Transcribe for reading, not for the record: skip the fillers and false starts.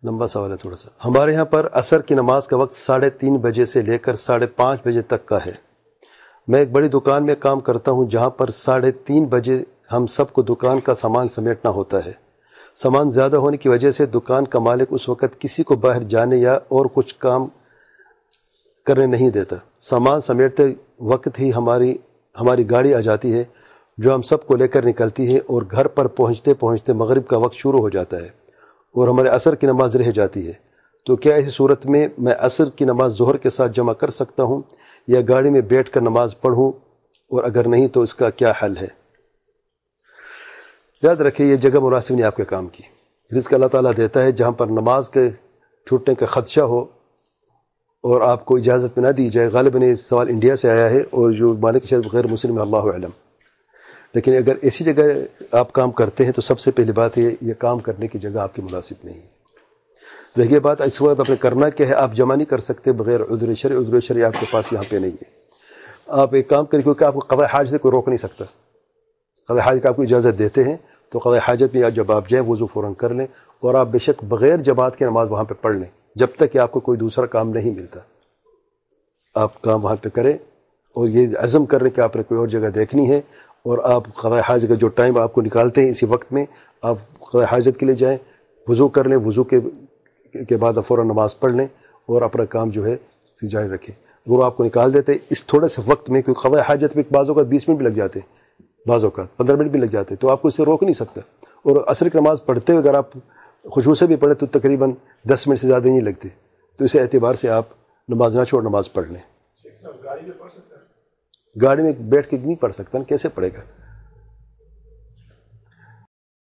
لمبا سوال ہے تھوڑا سا. ہمارے یہاں پر عصر کی نماز کا وقت 3:30 بجے سے لے کر 5:30 بجے تک کا ہے. میں ایک بڑی دکان میں کام کرتا ہوں جہاں پر 3:30 بجے ہم سب کو دکان کا سامان سمیٹنا ہوتا ہے. سامان زیادہ ہونے کی وجہ سے دکان کا مالک اس وقت کسی کو باہر جانے یا اور کچھ کام کرنے نہیں دیتا. سامان سمیٹتے وقت ہی ہماری گاڑی آ جاتی ہے جو ہم سب کو لے کر نکلتی ہے اور گھر پر پہنچتے پہنچتے مغرب کا وقت شروع ہو جاتا ہے اور ہمارے عصر کی نماز رہ جاتی ہے. تو کیا ایسی صورت میں عصر کی نماز ظہر کے ساتھ جمع کر سکتا ہوں یا گاڑی میں بیٹھ کر نماز پڑھوں، اور اگر نہیں تو اس کا کیا حل ہے؟ یاد رکھیں یہ جگہ مناسب نہیں آپ کے کام کی. رزق اللہ تعالیٰ دیتا ہے. جہاں پر نماز کے چھوٹنے کا خدشہ ہو اور آپ کو اجازت میں نہ دی جائے. غالباً یہ سوال انڈیا سے آیا ہے اور جو مالک شاید غیر مسلم ہے، اللہ علم. لیکن اگر ایسی جگہ آپ کام کرتے ہیں تو سب سے پہلی بات یہ کام کرنے کی جگہ آپ کی مناسب نہیں ہے. رہی بات اس وقت آپ نے کرنا کیا ہے، آپ جمع نہیں کر سکتے بغیر عذر شرعی آپ کے پاس یہاں پہ نہیں ہے. آپ ایک کام کریں، کیونکہ آپ کو قضاء حاجت سے کوئی روک نہیں سکتا. قضاء حاجت کا آپ کو اجازت دیتے ہیں تو قضاء حاجت میں جب آپ جائیں وضو فوراً کر لیں اور آپ بے شک بغیر جماعت کی نماز وہاں پہ پڑھ لیں جب تک کہ آپ کو کوئی دوسرا کام نہیں ملتا. آپ کام وہاں پہ کریں اور یہ عزم کر رہے کہ آپ نے کوئی اور جگہ دیکھنی ہے اور آپ قضاء حاجت کا جو ٹائم آپ کو نکالتے ہیں اسی وقت میں آپ قضاء حاجت کے لیے جائیں، وضو کر لیں، وضو کے بعد فوراً نماز پڑھ لیں اور اپنا کام جو ہے جاری رکھیں. وہ آپ کو نکال دیتے اس تھوڑے سے وقت میں، کیونکہ قضاء حاجت میں بعض اوقات 20 منٹ بھی لگ جاتے ہیں، بعض اوقات 15 منٹ بھی لگ جاتے ہیں، تو آپ کو اسے روک نہیں سکتا. اور عصر کی نماز پڑھتے ہوئے اگر آپ خشوع سے بھی پڑھیں تو تقریباً 10 منٹ سے زیادہ نہیں لگتے. تو اس اعتبار سے آپ نماز نہ چھوڑ نماز پڑھ لیں. گاڑی میں پڑھ سکتا ہے؟ گاڑی میں بیٹھ کے نہیں پڑھ سکتا نا، کیسے پڑھے گا؟